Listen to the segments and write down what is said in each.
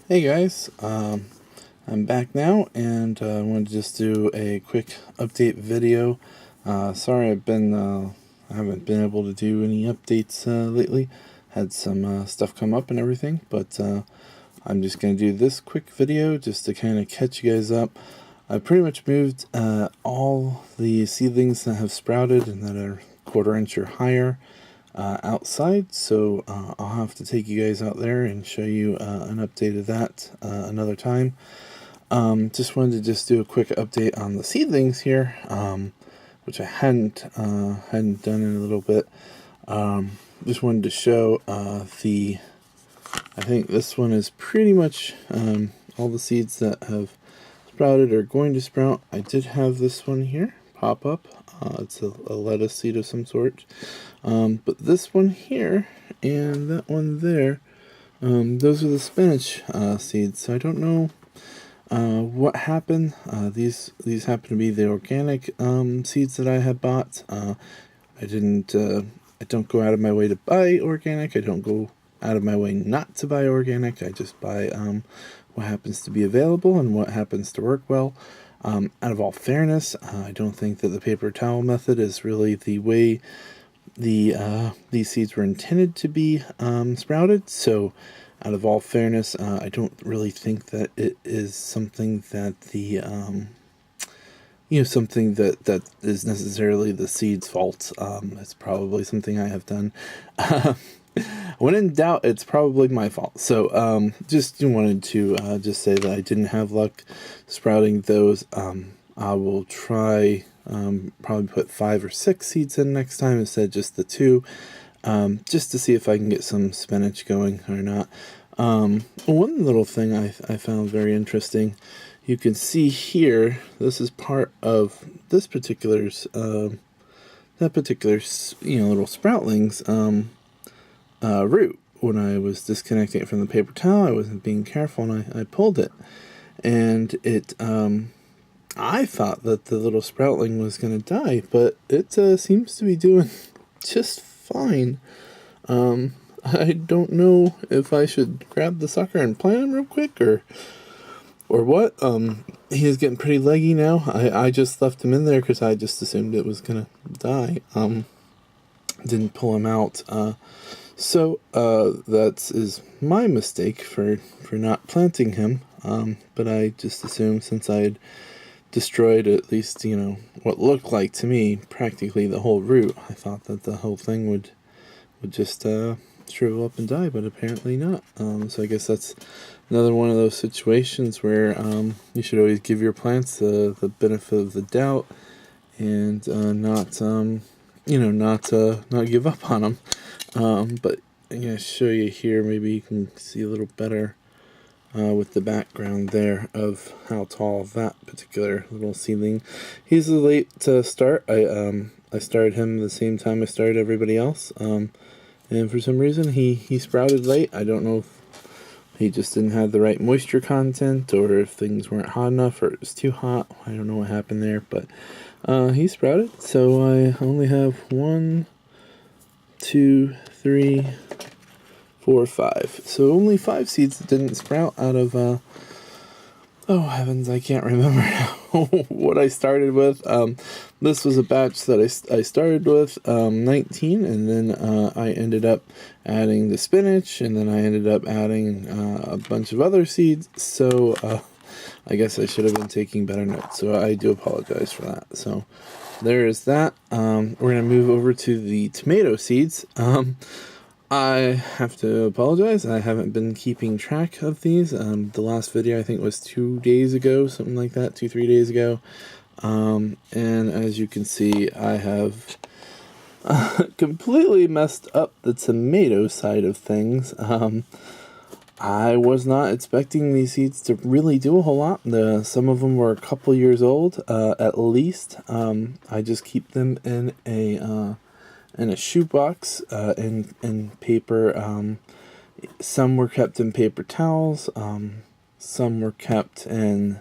Hey guys, I'm back now, and I wanted to just do a quick update video. Sorry, I haven't been able to do any updates lately. Had some stuff come up and everything, but I'm just gonna do this quick video just to kind of catch you guys up. I pretty much moved all the seedlings that have sprouted and that are 1/4 inch or higher outside, so I'll have to take you guys out there and show you an update of that another time. Just wanted to just do a quick update on the seedlings here, which I hadn't done in a little bit. Just wanted to show I think this one is pretty much all the seeds that have sprouted are going to sprout. I did have this one here pop up. It's a lettuce seed of some sort. But this one here and that one there, those are the spinach seeds. So I don't know what happened. These happen to be the organic seeds that I had bought. I don't go out of my way to buy organic. I don't go out of my way not to buy organic. I just buy what happens to be available and what happens to work well. Out of all fairness, I don't think that the paper towel method is really the way these seeds were intended to be sprouted. So, out of all fairness, I don't really think that it is something that something that is necessarily the seed's fault. It's probably something I have done. When in doubt, it's probably my fault. So, just wanted to just say that I didn't have luck sprouting those. I will try probably put 5 or 6 seeds in next time instead of just the 2, just to see if I can get some spinach going or not. One little thing I found very interesting. You can see here, this is part of this particular little sproutling's root. When I was disconnecting it from the paper towel, I wasn't being careful, and I pulled it, and it I thought that the little sproutling was going to die, but it seems to be doing just fine. I don't know if I should grab the sucker and plant him real quick or what. He is getting pretty leggy now. I just left him in there because I just assumed it was going to die. Didn't pull him out. So that is my mistake for not planting him. But I just assumed, since I had destroyed at least, what looked like to me practically the whole root, I thought that the whole thing would just shrivel up and die, but apparently not. So I guess that's another one of those situations where you should always give your plants the benefit of the doubt, and not give up on them. But I'm going to show you here, maybe you can see a little better with the background there of how tall that particular little seedling. He's a late start. I started him the same time I started everybody else, and for some reason he sprouted late. I don't know if he just didn't have the right moisture content, or if things weren't hot enough, or it was too hot. I don't know what happened there, but he sprouted. So I only have 1, 2, 3, 4, 5. So only 5 seeds that didn't sprout out of, oh heavens, I can't remember what I started with. This was a batch that I started with, 19, and then I ended up adding the spinach, and then I ended up adding a bunch of other seeds. So I guess I should have been taking better notes, so I do apologize for that. So there is that. We're going to move over to the tomato seeds. I have to apologize. I haven't been keeping track of these. The last video I think was 2 days ago, something like that, 2-3 days ago. And as you can see, I have completely messed up the tomato side of things. I was not expecting these seeds to really do a whole lot. Some of them were a couple years old, at least. I just keep them in a shoebox, in paper. Some were kept in paper towels. Some were kept in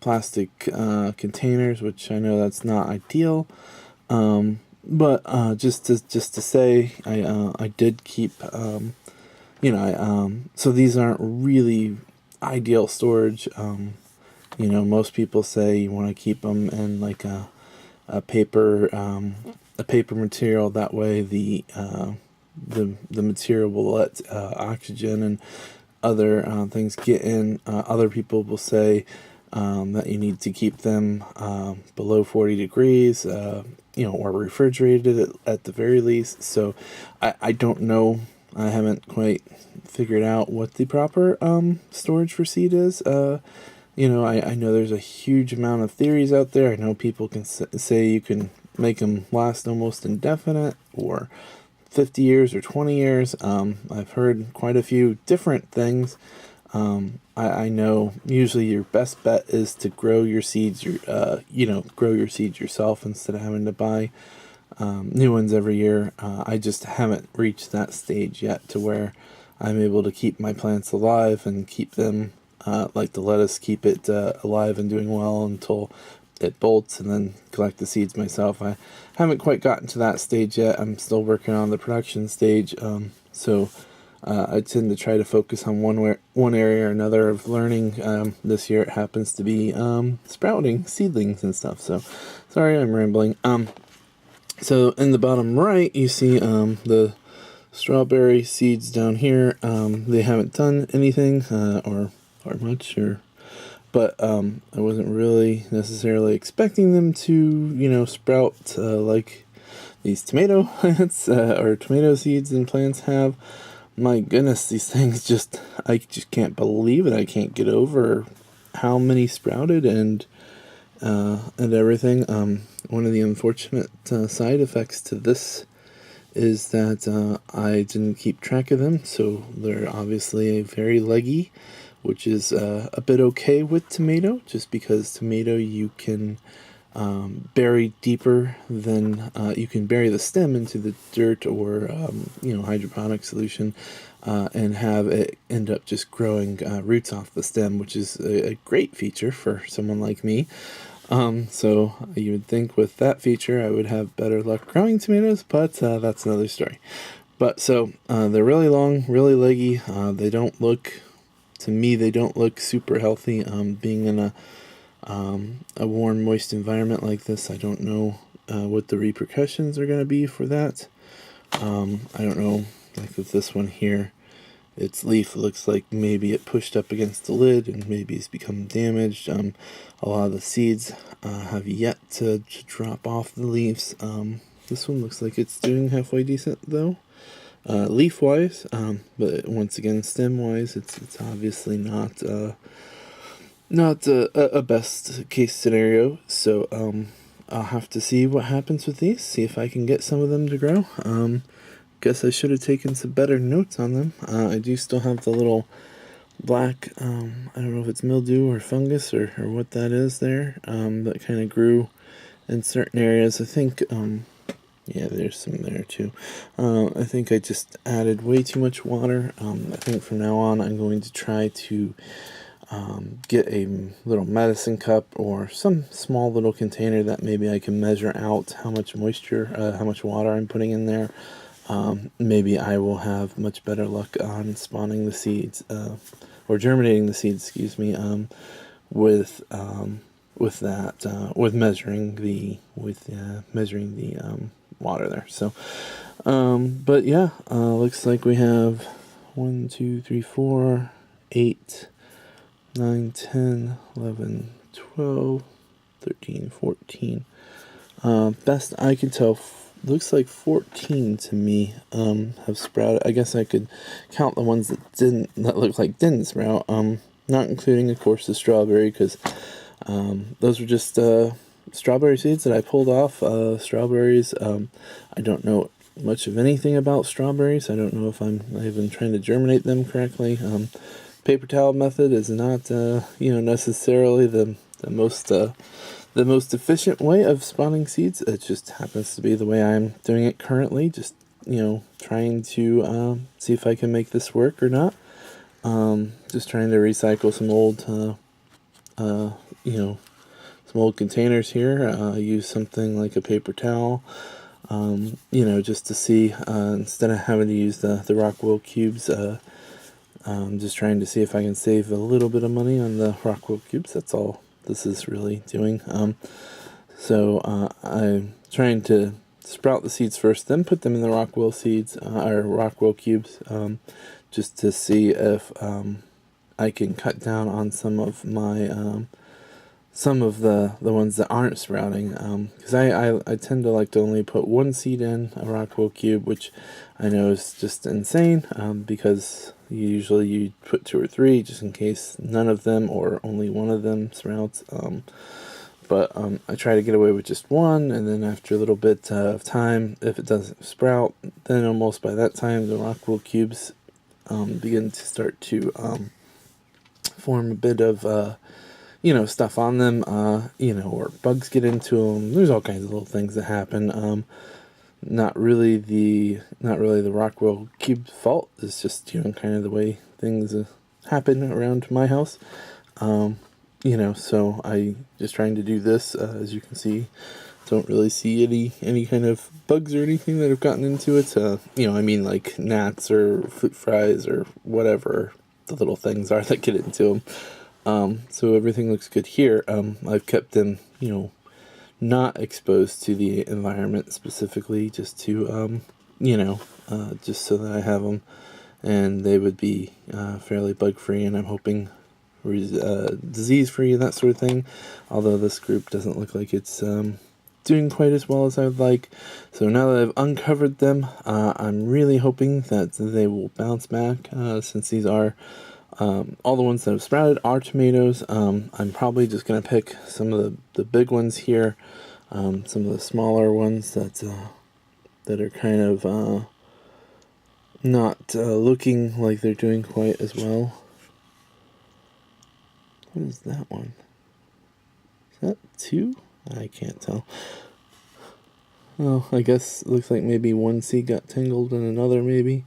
plastic containers, which I know that's not ideal. But just to say, I did keep so these aren't really ideal storage. Most people say you want to keep them in like a paper material. That way the material will let oxygen and other things get in. Other people will say that you need to keep them below 40 degrees, or refrigerated at the very least. So I don't know. I haven't quite figured out what the proper storage for seed is. I know there's a huge amount of theories out there. I know people can say you can make them last almost indefinite, or 50 years or 20 years. I've heard quite a few different things. I know usually your best bet is to grow your seeds, grow your seeds yourself instead of having to buy new ones every year. I just haven't reached that stage yet to where I'm able to keep my plants alive and keep them, like the lettuce, keep it alive and doing well until it bolts, and then collect the seeds myself. I haven't quite gotten to that stage yet. I'm still working on the production stage, so I tend to try to focus on one area or another of learning. This year it happens to be sprouting seedlings and stuff. So sorry, I'm rambling. So in the bottom right, you see the strawberry seeds down here. They haven't done anything or much, but I wasn't really necessarily expecting them to, sprout like these tomato plants or tomato seeds and plants have. My goodness, these things I just can't believe it. I can't get over how many sprouted and everything. One of the unfortunate side effects to this is that I didn't keep track of them, so they're obviously very leggy, which is a bit okay with tomato, just because tomato you can bury deeper than you can bury the stem into the dirt or hydroponic solution and have it end up just growing roots off the stem, which is a great feature for someone like me. So you would think with that feature I would have better luck growing tomatoes, but that's another story. But so they're really long, really leggy. They don't look super healthy. Being in a warm, moist environment like this, I don't know what the repercussions are going to be for that. I don't know, like with this one here, its leaf looks like maybe it pushed up against the lid and maybe it's become damaged. A lot of the seeds have yet to drop off the leaves. This one looks like it's doing halfway decent though, leaf-wise, but once again, stem-wise, it's obviously not a best case scenario. So I'll have to see what happens with these, see if I can get some of them to grow. Guess I should have taken some better notes on them. I do still have the little black, I don't know if it's mildew or fungus or what that is there, that kind of grew in certain areas. I think, yeah, there's some there too. I think I just added way too much water. I think from now on I'm going to try to get a little medicine cup or some small little container that maybe I can measure out how much moisture, how much water I'm putting in there. Maybe I will have much better luck on spawning the seeds, or germinating the seeds, excuse me, with that, with measuring the water there. So, but yeah, looks like we have 1, 2, 3, 4, 8, 9, 10, 11, 12, 13, 14. Best I can tell, looks like 14 to me have sprouted. I guess I could count the ones that look like didn't sprout, not including, of course, the strawberry, because those were just strawberry seeds that I pulled off. Strawberries, I don't know much of anything about strawberries. I don't know if I'm even trying to germinate them correctly. Paper towel method is not necessarily the most efficient way of spawning seeds. It just happens to be the way I'm doing it currently. Just trying to see if I can make this work or not. Just trying to recycle some old some old containers here. Use something like a paper towel, just to see, instead of having to use the rock wool cubes, I'm just trying to see if I can save a little bit of money on the Rockwool cubes. That's all this is really doing. So I'm trying to sprout the seeds first, then put them in the Rockwool seeds, or Rockwool cubes, just to see if I can cut down on some of my some of the ones that aren't sprouting, because I tend to like to only put one seed in a Rockwool cube, which I know is just insane, because usually you put 2 or 3 just in case none of them or only one of them sprouts. But I try to get away with just one, and then after a little bit of time, if it doesn't sprout, then almost by that time the Rockwool cubes begin to start to form a bit of stuff on them, or bugs get into them. There's all kinds of little things that happen. Not really the Rockwool cube's fault. It's just kind of the way things happen around my house. So I just trying to do this. As you can see, don't really see any kind of bugs or anything that have gotten into it. I mean like gnats or fruit flies or whatever the little things are that get into them. So everything looks good here. I've kept them, not exposed to the environment specifically, just to, just so that I have them, and they would be fairly bug-free, and I'm hoping disease-free and that sort of thing, although this group doesn't look like it's doing quite as well as I would like. So now that I've uncovered them, I'm really hoping that they will bounce back, since these are all the ones that have sprouted are tomatoes. I'm probably just going to pick some of the big ones here, some of the smaller ones that are kind of not looking like they're doing quite as well. What is that one? Is that 2? I can't tell. Oh, I guess it looks like maybe one seed got tangled in another, maybe.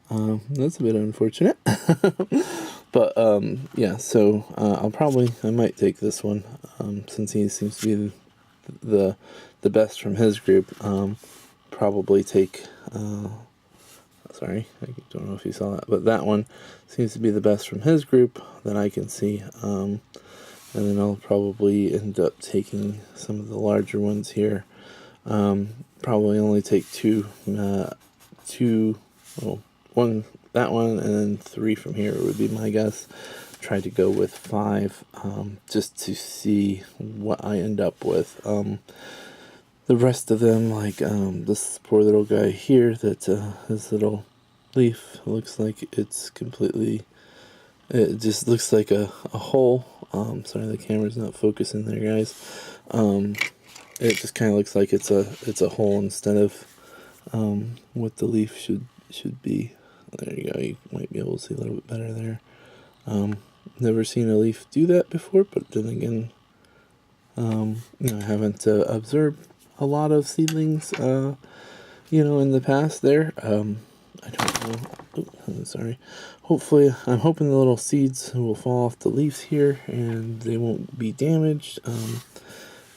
That's a bit unfortunate. But yeah, so I might take this one, since he seems to be the best from his group. Probably take sorry, I don't know if you saw that, but that one seems to be the best from his group that I can see. And then I'll probably end up taking some of the larger ones here. Probably only take one, that one, and then 3 from here would be my guess. Try to go with 5, just to see what I end up with. The rest of them, like this poor little guy here, that his little leaf looks like it's completely, it just looks like a hole. Sorry, the camera's not focusing there, guys. It just kind of looks like it's a hole instead of what the leaf should be. There you go, you might be able to see a little bit better there. Never seen a leaf do that before, but then again, I haven't observed a lot of seedlings, in the past there. I don't know. Oh, I'm sorry. Hopefully, I'm hoping the little seeds will fall off the leaves here and they won't be damaged.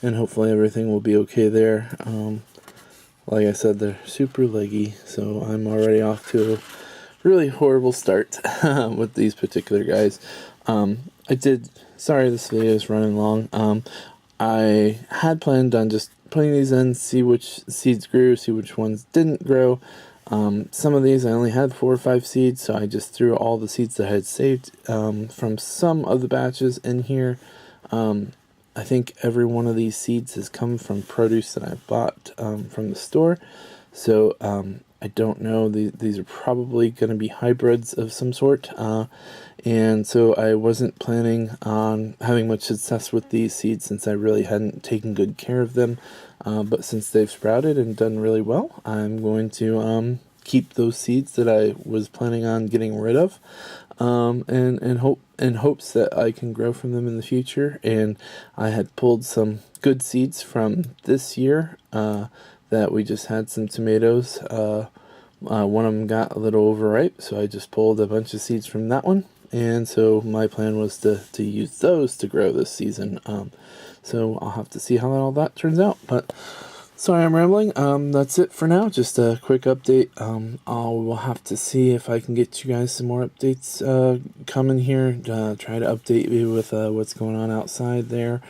And hopefully everything will be okay there. Like I said, they're super leggy, so I'm already off to a really horrible start with these particular guys. Sorry this video is running long. I had planned on just putting these in, see which seeds grew, see which ones didn't grow. Some of these I only had 4 or 5 seeds, so I just threw all the seeds that I had saved from some of the batches in here. I think every one of these seeds has come from produce that I bought from the store. So I don't know. These are probably going to be hybrids of some sort. And so I wasn't planning on having much success with these seeds since I really hadn't taken good care of them. But since they've sprouted and done really well, I'm going to keep those seeds that I was planning on getting rid of, in hopes that I can grow from them in the future. And I had pulled some good seeds from this year that we just had some tomatoes. One of them got a little overripe, so I just pulled a bunch of seeds from that one. And so my plan was to use those to grow this season. So I'll have to see how all that turns out. But Sorry I'm rambling. That's it for now. Just a quick update. We'll have to see if I can get you guys some more updates coming here. Try to update you with what's going on outside there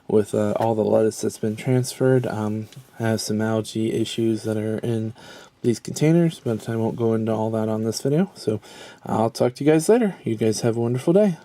with all the lettuce that's been transferred. I have some algae issues that are in these containers, but I won't go into all that on this video. So I'll talk to you guys later. You guys have a wonderful day.